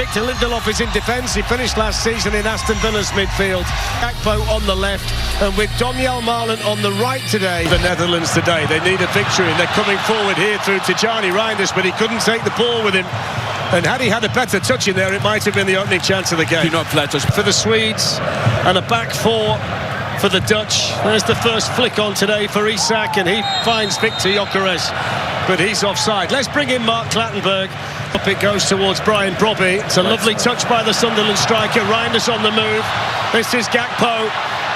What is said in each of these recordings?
Victor Lindelof is in defence. He finished last season in Aston Villa's midfield. Gakpo on the left, and with Donyell Malen on the right today. The Netherlands today, they need a victory, and they're coming forward here through Tijani Reinders, but he couldn't take the ball with him. And had he had a better touch in there, it might have been the opening chance of the game. Do not flatter for the Swedes, and a back four for the Dutch. There's the first flick on today for Isak, and he finds Victor Gyökeres, but he's offside. Let's bring in Mark Clattenburg. Up it goes towards Brian Brobbey. It's a lovely touch by the Sunderland striker. Reinders on the move. This is Gakpo.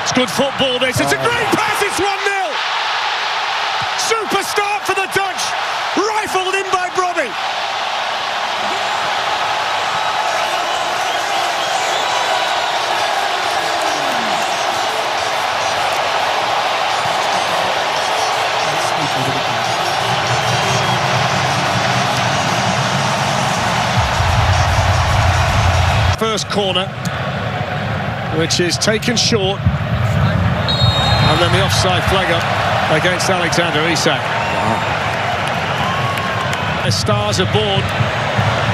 It's good football this. It's a great pass. It's 1-0. Super start for the Dutch. Rifled in by Brobbey. First corner, which is taken short, and then the offside flag up against Alexander Isak. Stars aboard.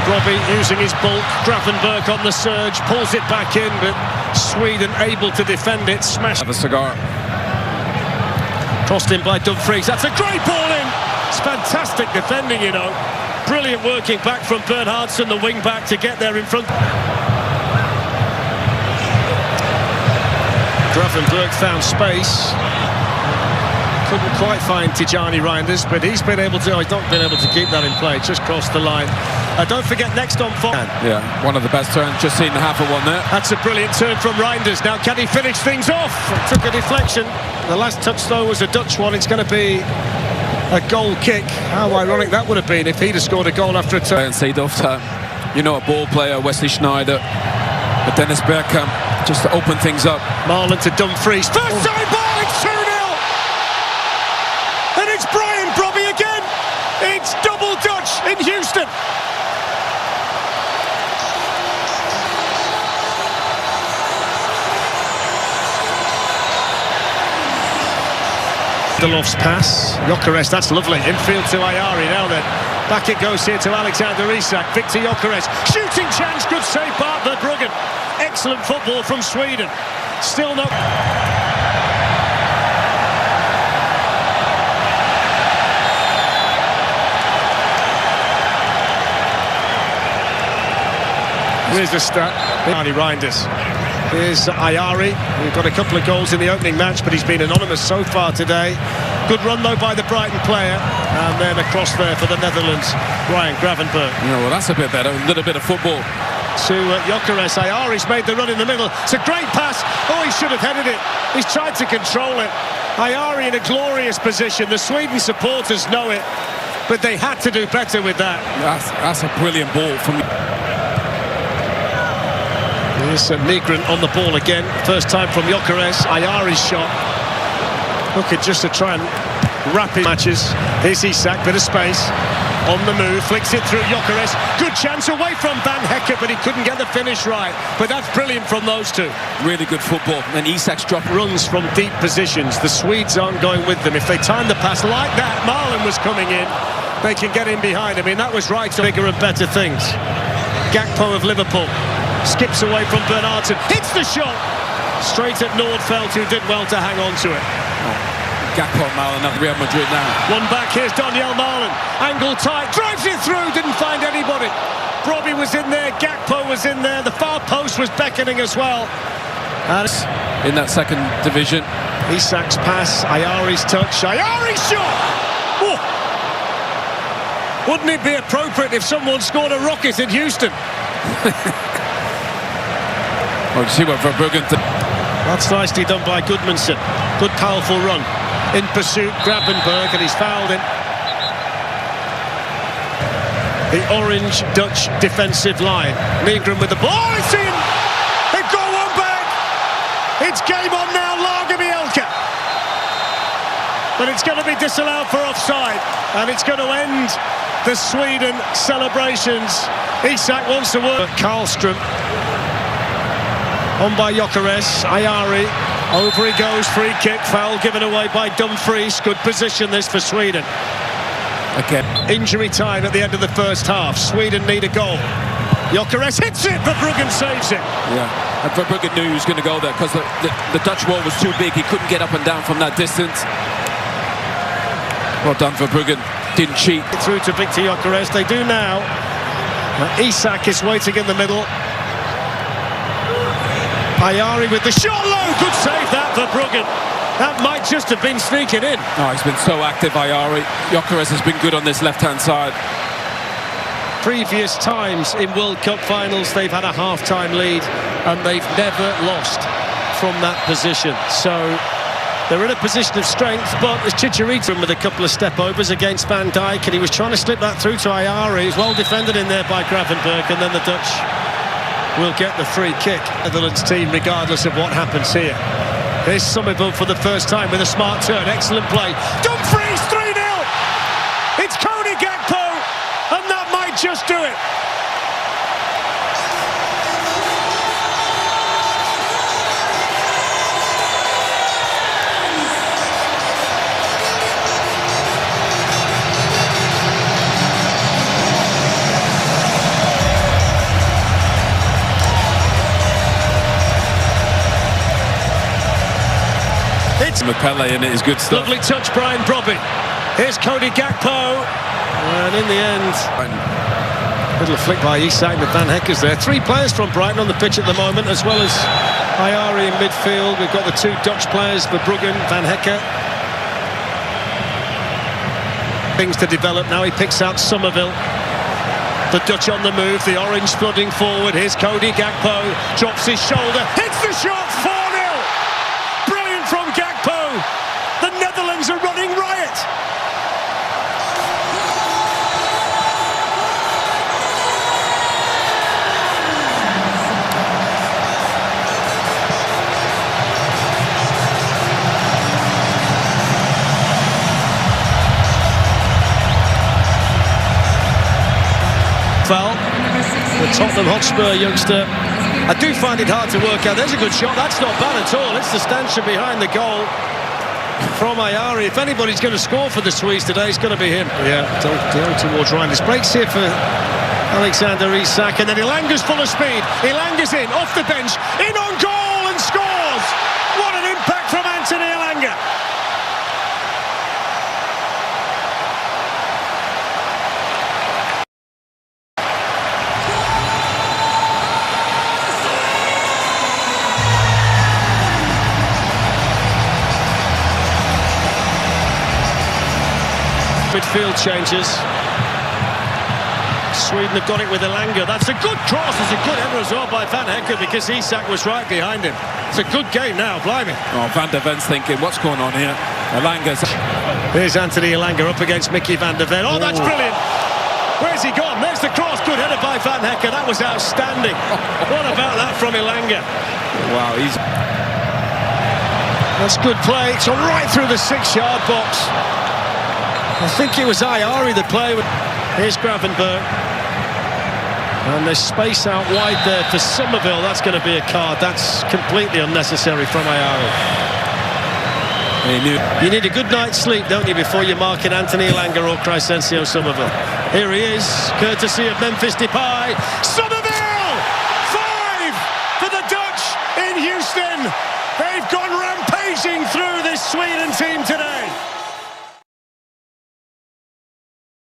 Brobbey using his bulk. Gravenberg on the surge, pulls it back in, but Sweden able to defend it. Smash. Have a cigar. Crossed in by Dumfries. That's a great ball in. It's fantastic defending, you know. Brilliant working back from Bernhardsson, the wing back, to get there in front. Gravenberg found space. Couldn't quite find Tijani Reinders, but he's been able to. He's not been able to keep that in play. Just crossed the line. Don't forget, next on Fox. Yeah, one of the best turns. Just seen half of one there. That's a brilliant turn from Reinders. Now, can he finish things off? Took a deflection. The last touch, though, was a Dutch one. It's going to be a goal kick. How ironic that would have been if he'd have scored a goal after a turn. And you know, a ball player, Wesley Sneijder, but Dennis Bergkamp, just to open things up. Marlon to Dumfries. First time ball, it's 2-0! And it's Brian Brobbey again! It's double Dutch in Houston! Lindelof's pass. Gyökeres, that's lovely. Infield to Ayari now then. Back it goes here to Alexander Isak. Victor Gyökeres. Shooting chance. Good save, Bart Verbruggen. Excellent football from Sweden. Still not. Here's the stat. Tijani Reinders. Here's Ayari. We've got a couple of goals in the opening match, but he's been anonymous so far today. Good run though by the Brighton player, and then across there for the Netherlands, Ryan Gravenberg. Yeah, well, that's a bit better. A little bit of football. To Gyökeres. Ayari's made the run in the middle. It's a great pass. Oh, he should have headed it. He's tried to control it. Ayari in a glorious position. The Sweden supporters know it, but they had to do better with that. That's a brilliant ball from. Here's Nygren on the ball again. First time from Gyökeres. Ayari's shot. Looking just to try and wrap his matches. Here's Isak, bit of space. On the move, flicks it through Gyökeres. Good chance away from Van Hekke, but he couldn't get the finish right. But that's brilliant from those two. Really good football. And Isak's drop runs from deep positions. The Swedes aren't going with them. If they time the pass like that, Marlon was coming in, they can get in behind. I mean, that was right. Bigger and better things. Gakpo of Liverpool skips away from Bernhardsson. Hits the shot. Straight at Nordfeldt, who did well to hang on to it. Gakpo Malen at Real Madrid now. One back, here's Donyell Malen. Angle tight, drives it through, didn't find anybody. Brobbey was in there, Gakpo was in there, the far post was beckoning as well. And in that second division. Isak's pass, Ayari's touch, Ayari's shot! Oh. Wouldn't it be appropriate if someone scored a rocket in Houston? Oh, you see what Verbruggen did. That's nicely done by Goodmanson. Good powerful run. In pursuit, Gravenberg, and he's fouled in. The orange Dutch defensive line. Nygren with the ball. It's in! They've got one back! It's game on now, Lagerbielke. But it's going to be disallowed for offside, and it's going to end the Sweden celebrations. Isak wants to work. Karlström. On by Gyökeres. Ayari. Over he goes, free kick, foul given away by Dumfries. Good position this for Sweden. Okay. Injury time at the end of the first half. Sweden need a goal. Gyökeres hits it, Verbruggen saves it. Yeah, and Verbruggen knew he was going to go there because the Dutch wall was too big. He couldn't get up and down from that distance. Well done, Verbruggen. Didn't cheat. Through to Victor Gyökeres. They do now. Isak is waiting in the middle. Ayari with the shot low. Good save that, Verbruggen. That might just have been sneaking in. Oh, he's been so active, Ayari. Gyökeres has been good on this left-hand side. Previous times in World Cup finals, they've had a half-time lead and they've never lost from that position. So they're in a position of strength, but there's Chicharito with a couple of step-overs against Van Dijk, and he was trying to slip that through to Ayari. He's well defended in there by Gravenberch, and then the Dutch will get the free kick. Netherlands team, regardless of what happens here. Here's Summerville for the first time with a smart turn. Excellent play. Dumfries 3-0. It's Cody Gakpo, and that might just do it. It's Mapele in it is good stuff. Lovely touch, Brian Brobbey. Here's Cody Gakpo, and in the end, little flick by Isak with Van Hecke's there. 3 players from Brighton on the pitch at the moment, as well as Ayari in midfield. We've got the 2 Dutch players, Verbruggen, Van Hecke. Things to develop now. He picks out Summerville. The Dutch on the move, the orange flooding forward. Here's Cody Gakpo, drops his shoulder, hits the shot, 4-0. Brilliant from Gakpo. The Netherlands are running riot. Foul. The Tottenham Hotspur youngster. I do find it hard to work out. There's a good shot. That's not bad at all. It's the stanchion behind the goal from Ayari. If anybody's going to score for the Swedes today, it's going to be him. Yeah, down towards Ryan. This breaks here for Alexander Isak, and then Elanga's full of speed. Elanga's in, off the bench, in on goal and scores! What an impact from Anthony Elanga! Midfield changes. Sweden have got it with Elanga. That's a good cross. It's a good header as well by Van Hecke, because Isak was right behind him. It's a good game now, blimey. Oh, Van der Ven's thinking, what's going on here? Elanga's... Here's Anthony Elanga up against Mickey van der Ven. Oh, that's brilliant. Where's he gone? There's the cross. Good header by Van Hecke. That was outstanding. What about that from Elanga? Wow, he's... That's good play. It's right through the 6-yard box. I think it was Ayari the play. Here's Gravenberch. And there's space out wide there for Summerville. That's going to be a card. That's completely unnecessary from Ayari. You need a good night's sleep, don't you, before you're marking Anthony Elanga or Crysencio Summerville. Here he is, courtesy of Memphis Depay. Summerville! 5 for the Dutch in Houston. They've gone rampaging through this Sweden team today.